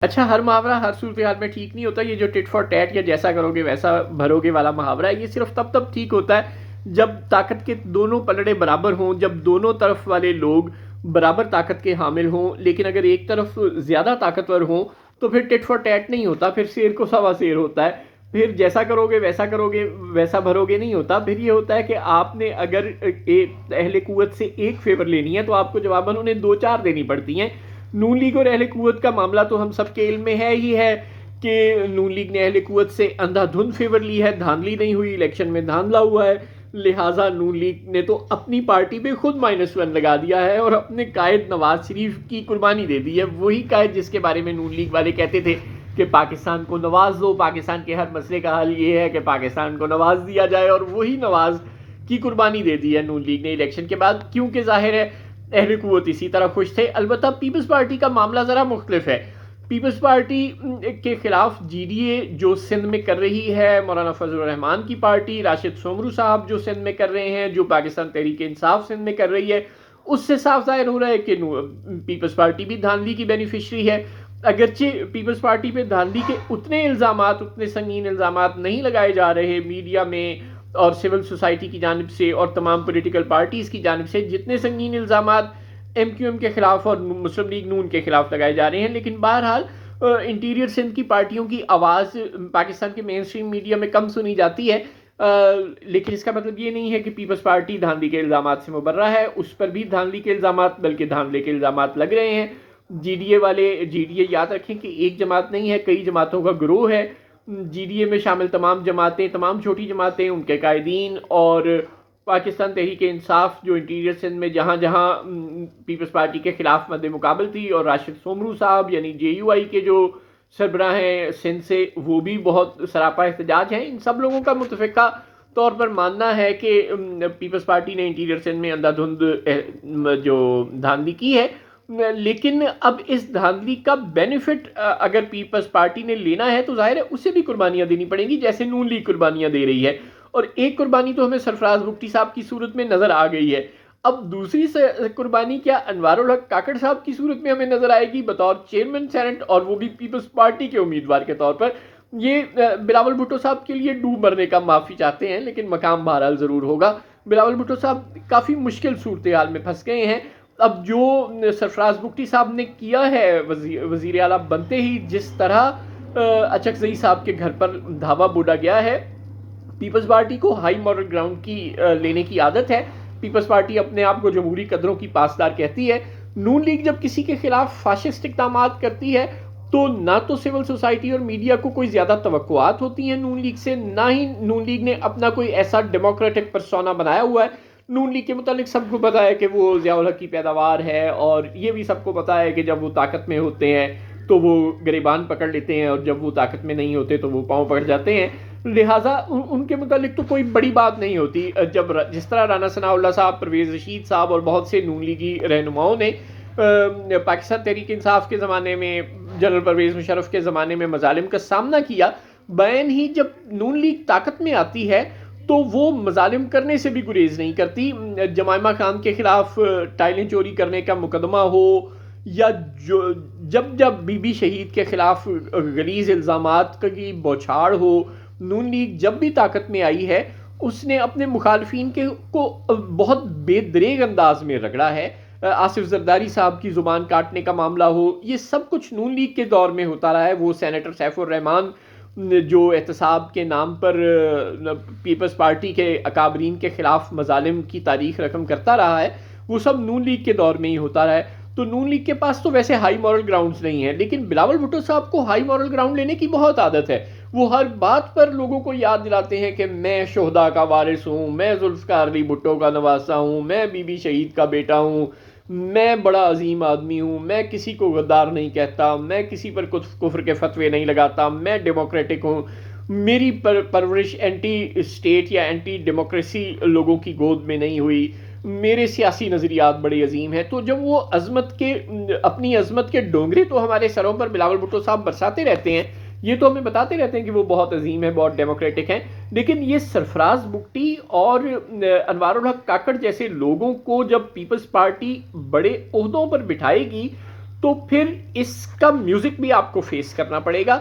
اچھا، ہر محاورہ ہر صورتحال میں ٹھیک نہیں ہوتا. یہ جو ٹٹ فار ٹیٹ یا جیسا کرو گے ویسا بھرو گے والا محاورہ ہے، یہ صرف تب ٹھیک ہوتا ہے جب طاقت کے دونوں پلڑے برابر ہوں، جب دونوں طرف والے لوگ برابر طاقت کے حامل ہوں. لیکن اگر ایک طرف زیادہ طاقتور ہوں تو پھر ٹٹ فار ٹیٹ نہیں ہوتا، پھر شیر کو سوا شیر ہوتا ہے. پھر جیسا کرو گے ویسا بھرو گے نہیں ہوتا. پھر یہ ہوتا ہے کہ آپ نے اگر اہل قوت سے ایک فیور لینی ہے تو آپ کو جواباً انہیں دو چار دینی پڑتی ہیں. نون لیگ اور اہل قوت کا معاملہ تو ہم سب کے علم میں ہے ہی ہے کہ نون لیگ نے اہل قوت سے اندھا دھند فیور لی ہے، دھاندلی نہیں ہوئی، الیکشن میں دھاندلا ہوا ہے. لہٰذا نون لیگ نے تو اپنی پارٹی پہ خود -1 لگا دیا ہے اور اپنے قائد نواز شریف کی قربانی دے دی ہے. وہی قائد جس کے بارے میں نون لیگ والے کہتے تھے کہ پاکستان کو نواز دو، پاکستان کے ہر مسئلے کا حل یہ ہے کہ پاکستان کو نواز دیا جائے، اور وہی نواز کی قربانی دے دی ہے نون لیگ نے الیکشن کے بعد. کیونکہ ظاہر ہے اہل قوت اسی طرح خوش تھے. البتہ پیپلز پارٹی کا معاملہ ذرا مختلف ہے. پیپلز پارٹی کے خلاف جی ڈی اے جو سندھ میں کر رہی ہے، مولانا فضل الرحمان کی پارٹی، راشد سومرو صاحب جو سندھ میں کر رہے ہیں، جو پاکستان تحریک انصاف سندھ میں کر رہی ہے، اس سے صاف ظاہر ہو رہا ہے کہ پیپلز پارٹی بھی دھاندلی کی بینیفیشری ہے. اگرچہ پیپلز پارٹی پہ دھاندلی کے اتنے سنگین الزامات نہیں لگائے جا رہے میڈیا میں اور سول سوسائٹی کی جانب سے اور تمام پولیٹیکل پارٹیز کی جانب سے جتنے سنگین الزامات ایم کیو ایم کے خلاف اور مسلم لیگ نون کے خلاف لگائے جا رہے ہیں. لیکن بہرحال انٹیریئر سندھ کی پارٹیوں کی آواز پاکستان کے مین اسٹریم میڈیا میں کم سنی جاتی ہے. لیکن اس کا مطلب یہ نہیں ہے کہ پیپلز پارٹی دھاندلی کے الزامات سے مبرہ ہے. اس پر بھی دھاندلی کے الزامات بلکہ دھاندلی کے الزامات لگ رہے ہیں. جی ڈی اے یاد رکھیں کہ ایک جماعت نہیں ہے، کئی جماعتوں کا گروہ ہے. جی ڈی اے میں شامل تمام جماعتیں، تمام چھوٹی جماعتیں، ان کے قائدین اور پاکستان تحریک انصاف جو انٹیریئر سندھ میں جہاں جہاں پیپلز پارٹی کے خلاف مد مقابل تھی، اور راشد سومرو صاحب یعنی جے یو آئی کے جو سربراہ ہیں سندھ سے، وہ بھی بہت سراپا احتجاج ہیں. ان سب لوگوں کا متفقہ طور پر ماننا ہے کہ پیپلز پارٹی نے انٹیریئر سندھ میں اندھا دھند جو دھاندلی کی ہے. لیکن اب اس دھاندلی کا بینیفٹ اگر پیپلز پارٹی نے لینا ہے تو ظاہر ہے اسے بھی قربانیاں دینی پڑیں گی، جیسے نون لیگ قربانیاں دے رہی ہے. اور ایک قربانی تو ہمیں سرفراز بگٹی صاحب کی صورت میں نظر آ گئی ہے. اب دوسری قربانی کیا انوار الحق کاکڑ صاحب کی صورت میں ہمیں نظر آئے گی بطور چیئرمین سینٹ، اور وہ بھی پیپلز پارٹی کے امیدوار کے طور پر. یہ بلاول بھٹو صاحب کے لیے ڈوب مرنے کا معافی چاہتے ہیں، لیکن مقام بہرحال ضرور ہوگا. بلاول بھٹو صاحب کافی مشکل صورتحال میں پھنس گئے ہیں. اب جو سرفراز بگٹی صاحب نے کیا ہے وزیر اعلیٰ بنتے ہی، جس طرح اچکزئی صاحب کے گھر پر دھاوا بوڑا گیا ہے، پیپلز پارٹی کو ہائی مورل گراؤنڈ کی لینے کی عادت ہے. پیپلز پارٹی اپنے آپ کو جمہوری قدروں کی پاسدار کہتی ہے. نون لیگ جب کسی کے خلاف فاشسٹ اقدامات کرتی ہے تو نہ تو سول سوسائٹی اور میڈیا کو کوئی زیادہ توقعات ہوتی ہیں نون لیگ سے، نہ ہی نون لیگ نے اپنا کوئی ایسا ڈیموکریٹک پرسونا بنایا ہوا ہے. نون لیگ کے متعلق سب کو پتا ہے کہ وہ ضیاء الحق کی پیداوار ہے، اور یہ بھی سب کو پتا ہے کہ جب وہ طاقت میں ہوتے ہیں تو وہ گریبان پکڑ لیتے ہیں، اور جب وہ طاقت میں نہیں ہوتے تو وہ پاؤں پکڑ جاتے ہیں. لہٰذا ان کے متعلق تو کوئی بڑی بات نہیں ہوتی. جب جس طرح رانا ثناء اللہ صاحب، پرویز رشید صاحب اور بہت سے نون لیگی رہنماؤں نے پاکستان تحریک انصاف کے زمانے میں، جنرل پرویز مشرف کے زمانے میں مظالم کا سامنا کیا، بین ہی جب نون لیگ طاقت میں آتی ہے تو وہ مظالم کرنے سے بھی گریز نہیں کرتی. جمائمہ خان کے خلاف ٹائلیں چوری کرنے کا مقدمہ ہو، یا جب بی بی شہید کے خلاف غلیظ الزامات کی بوچھاڑ ہو، نون لیگ جب بھی طاقت میں آئی ہے اس نے اپنے مخالفین کو بہت بے دریغ انداز میں رگڑا ہے. آصف زرداری صاحب کی زبان کاٹنے کا معاملہ ہو، یہ سب کچھ نون لیگ کے دور میں ہوتا رہا ہے. وہ سینیٹر سیف الرحمان جو احتساب کے نام پر پیپلز پارٹی کے اکابرین کے خلاف مظالم کی تاریخ رقم کرتا رہا ہے، وہ سب نون لیگ کے دور میں ہی ہوتا رہا ہے. تو نون لیگ کے پاس تو ویسے ہائی مورل گراؤنڈز نہیں ہیں، لیکن بلاول بھٹو صاحب کو ہائی مورل گراؤنڈ لینے کی بہت عادت ہے. وہ ہر بات پر لوگوں کو یاد دلاتے ہیں کہ میں شہداء کا وارث ہوں، میں ذوالفقار علی بھٹو کا نواسا ہوں، میں بی بی شہید کا بیٹا ہوں، میں بڑا عظیم آدمی ہوں، میں کسی کو غدار نہیں کہتا، میں کسی پر کفر کے فتوے نہیں لگاتا، میں ڈیموکریٹک ہوں، میری پرورش اینٹی اسٹیٹ یا اینٹی ڈیموکریسی لوگوں کی گود میں نہیں ہوئی، میرے سیاسی نظریات بڑے عظیم ہیں. تو جب وہ اپنی عظمت کے ڈونگرے تو ہمارے سروں پر بلاول بھٹو صاحب برساتے رہتے ہیں، یہ تو ہمیں بتاتے رہتے ہیں کہ وہ بہت عظیم ہیں، بہت ڈیموکریٹک ہیں. لیکن یہ سرفراز بگٹی اور انوار الحق کاکڑ جیسے لوگوں کو جب پیپلز پارٹی بڑے عہدوں پر بٹھائے گی تو پھر اس کا میوزک بھی آپ کو فیس کرنا پڑے گا،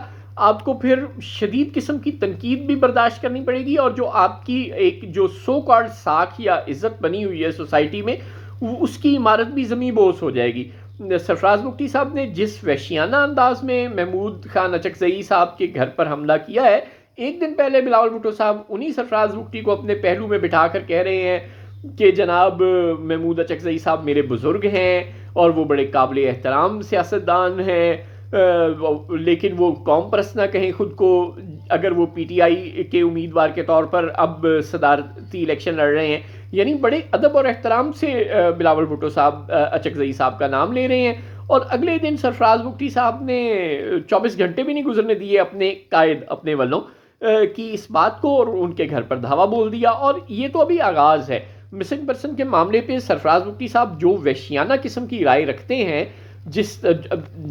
آپ کو پھر شدید قسم کی تنقید بھی برداشت کرنی پڑے گی، اور جو آپ کی ایک جو سو کالڈ ساکھ یا عزت بنی ہوئی ہے سوسائٹی میں، اس کی عمارت بھی زمیں بوس ہو جائے گی۔ سرفراز بگٹی صاحب نے جس وحشیانہ انداز میں محمود خان اچکزئی صاحب کے گھر پر حملہ کیا ہے، ایک دن پہلے بلاول بھٹو صاحب انہی سرفراز بگٹی کو اپنے پہلو میں بٹھا کر کہہ رہے ہیں کہ جناب محمود اچکزئی صاحب میرے بزرگ ہیں اور وہ بڑے قابل احترام سیاستدان ہیں، لیکن وہ قوم پرست نہ کہیں خود کو، اگر وہ پی ٹی آئی کے امیدوار کے طور پر اب صدارتی الیکشن لڑ رہے ہیں، یعنی بڑے ادب اور احترام سے بلاول بھٹو صاحب اچکزئی صاحب کا نام لے رہے ہیں۔ اور اگلے دن سرفراز بگٹی صاحب نے 24 گھنٹے بھی نہیں گزرنے دیے اپنے قائد اپنے والوں کی اس بات کو، اور ان کے گھر پر دھاوا بول دیا۔ اور یہ تو ابھی آغاز ہے۔ مسنگ پرسن کے معاملے پہ سرفراز بگٹی صاحب جو وحشیانہ قسم کی رائے رکھتے ہیں، جس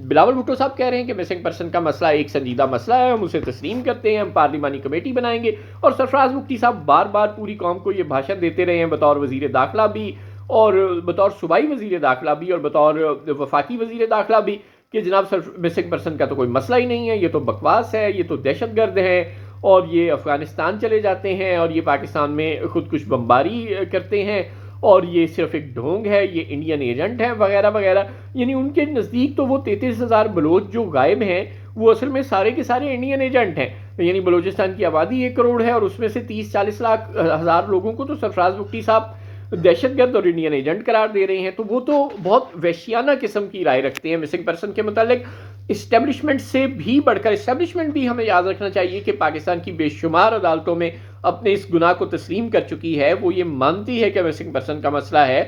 بلاول بھٹو صاحب کہہ رہے ہیں کہ مسنگ پرسن کا مسئلہ ایک سنجیدہ مسئلہ ہے، ہم اسے تسلیم کرتے ہیں، ہم پارلیمانی کمیٹی بنائیں گے، اور سرفراز بگٹی صاحب بار بار پوری قوم کو یہ بھاشن دیتے رہے ہیں بطور وزیر داخلہ بھی، اور بطور صوبائی وزیر داخلہ بھی، اور بطور وفاقی وزیر داخلہ بھی، کہ جناب مسنگ پرسن کا تو کوئی مسئلہ ہی نہیں ہے، یہ تو بکواس ہے، یہ تو دہشت گرد ہے، اور یہ افغانستان چلے جاتے ہیں، اور یہ پاکستان میں خود کش بمباری کرتے ہیں، اور یہ صرف ایک ڈھونگ ہے، یہ انڈین ایجنٹ ہیں وغیرہ وغیرہ۔ یعنی ان کے نزدیک تو وہ 33,000 بلوچ جو غائب ہیں وہ اصل میں سارے کے سارے انڈین ایجنٹ ہیں۔ یعنی بلوچستان کی آبادی 1 کروڑ ہے، اور اس میں سے 30-40 لاکھ ہزار لوگوں کو تو سرفراز بگٹی صاحب دہشت گرد اور انڈین ایجنٹ قرار دے رہے ہیں۔ تو وہ تو بہت وحشیانہ قسم کی رائے رکھتے ہیں مسنگ پرسن کے متعلق۔ اسٹیبلشمنٹ سے بھی بڑھ کر، اسٹیبلشمنٹ بھی ہمیں یاد رکھنا چاہیے کہ پاکستان کی بے شمار عدالتوں میں اپنے اس گناہ کو تسلیم کر چکی ہے، وہ یہ مانتی ہے کہ مسنگ پرسن کا مسئلہ ہے،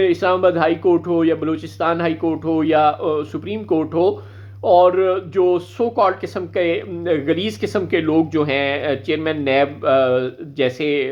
اسلام آباد ہائی کورٹ ہو یا بلوچستان ہائی کورٹ ہو یا سپریم کورٹ ہو، اور جو سو کالڈ قسم کے غلیظ قسم کے لوگ جو ہیں، چیئرمین نیب جیسے،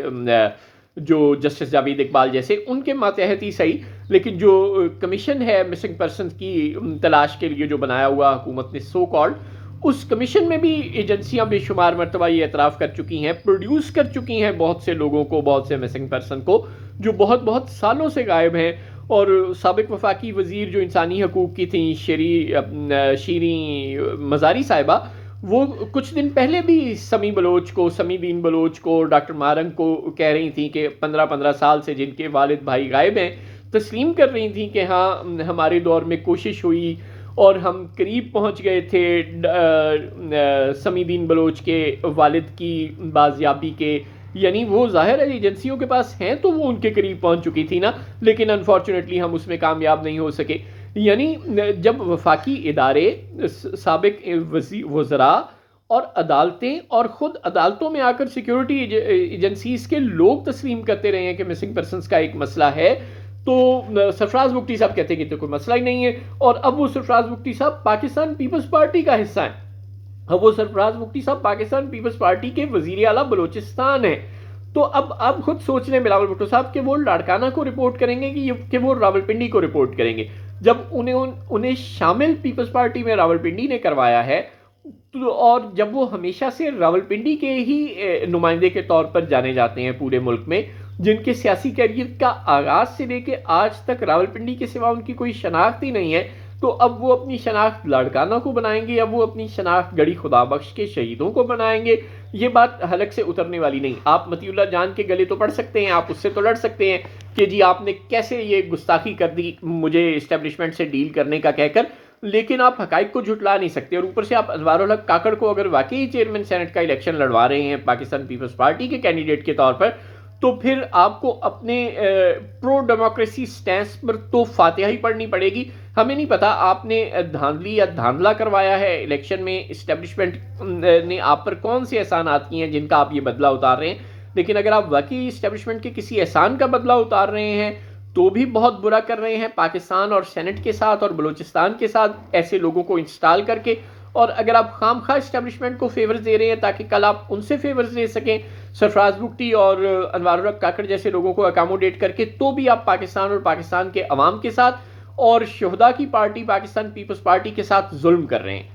جو جسٹس جاوید اقبال جیسے، ان کے ماتحت ہی صحیح، لیکن جو کمیشن ہے مسنگ پرسن کی تلاش کے لیے جو بنایا ہوا حکومت نے سو کالڈ، اس کمیشن میں بھی ایجنسیاں بے شمار مرتبہ یہ اعتراف کر چکی ہیں، پروڈیوس کر چکی ہیں بہت سے لوگوں کو، بہت سے مسنگ پرسن کو، جو بہت بہت سالوں سے غائب ہیں۔ اور سابق وفاقی وزیر جو انسانی حقوق کی تھیں شیریں مزاری صاحبہ، وہ کچھ دن پہلے بھی سمی دین بلوچ کو، ڈاکٹر مارنگ کو کہہ رہی تھیں کہ 15 سال سے جن کے والد بھائی غائب ہیں، تسلیم کر رہی تھیں کہ ہاں ہمارے دور میں کوشش ہوئی اور ہم قریب پہنچ گئے تھے سمی دین بلوچ کے والد کی بازیابی کے۔ یعنی وہ ظاہر ہے ایجنسیوں کے پاس ہیں تو وہ ان کے قریب پہنچ چکی تھی نا، لیکن انفارچونیٹلی ہم اس میں کامیاب نہیں ہو سکے۔ یعنی جب وفاقی ادارے، سابق وزراء اور عدالتیں، اور خود عدالتوں میں آ کر سیکیورٹی ایجنسیز کے لوگ تسلیم کرتے رہے ہیں کہ مسنگ پرسنز کا ایک مسئلہ ہے، تو سرفراز بگٹی صاحب کہتے ہیں کہ تو کوئی مسئلہ ہی نہیں ہے۔ اور اب وہ سرفراز بگٹی صاحب پاکستان پیپلز پارٹی کا حصہ ہیں، اب وہ سرفراز بگٹی صاحب پاکستان پیپلز پارٹی کے وزیر اعلیٰ بلوچستان ہیں۔ تو اب آپ خود سوچ لیں بلاول بھٹو صاحب کہ وہ لاڑکانہ کو رپورٹ کریں گے کہ وہ راولپنڈی کو رپورٹ کریں گے، جب انہیں شامل پیپلز پارٹی میں راولپنڈی نے کروایا ہے، اور جب وہ ہمیشہ سے راولپنڈی کے ہی نمائندے کے طور پر جانے جاتے ہیں پورے ملک میں، جن کے سیاسی کیریئر کا آغاز سے لے کے آج تک راولپنڈی کے سوا ان کی کوئی شناخت ہی نہیں ہے، تو اب وہ اپنی شناخت لاڑکانہ کو بنائیں گے، اب وہ اپنی شناخت گڑھی خدا بخش کے شہیدوں کو بنائیں گے؟ یہ بات حلق سے اترنے والی نہیں۔ آپ مطیع اللہ جان کے گلے تو پڑھ سکتے ہیں، آپ اس سے تو لڑ سکتے ہیں کہ جی آپ نے کیسے یہ گستاخی کر دی مجھے اسٹیبلشمنٹ سے ڈیل کرنے کا کہہ کر، لیکن آپ حقائق کو جھٹلا نہیں سکتے۔ اور اوپر سے آپ انوار الحق کاکڑ کو اگر واقعی چیئرمین سینٹ کا الیکشن لڑوا رہے ہیں پاکستان پیپلز پارٹی کے کینڈیڈیٹ کے طور پر، تو پھر آپ کو اپنے پرو ڈیموکریسی سٹینس پر تو فاتحہ ہی پڑھنی پڑے گی۔ ہمیں نہیں پتا آپ نے دھاندلی یا دھاندلا کروایا ہے الیکشن میں، اسٹیبلشمنٹ نے آپ پر کون سے احسانات کیے ہیں جن کا آپ یہ بدلہ اتار رہے ہیں، لیکن اگر آپ واقعی اسٹیبلشمنٹ کے کسی احسان کا بدلہ اتار رہے ہیں تو بھی بہت برا کر رہے ہیں پاکستان اور سینٹ کے ساتھ اور بلوچستان کے ساتھ ایسے لوگوں کو انسٹال کر کے۔ اور اگر آپ خام خواہ اسٹیبلشمنٹ کو فیورز دے رہے ہیں تاکہ کل آپ ان سے فیورز لے سکیں، سرفراز بگٹی اور انوار الحق کاکڑ جیسے لوگوں کو اکاموڈیٹ کر کے، تو بھی آپ پاکستان اور پاکستان کے عوام کے ساتھ اور شہداء کی پارٹی پاکستان پیپلز پارٹی کے ساتھ ظلم کر رہے ہیں۔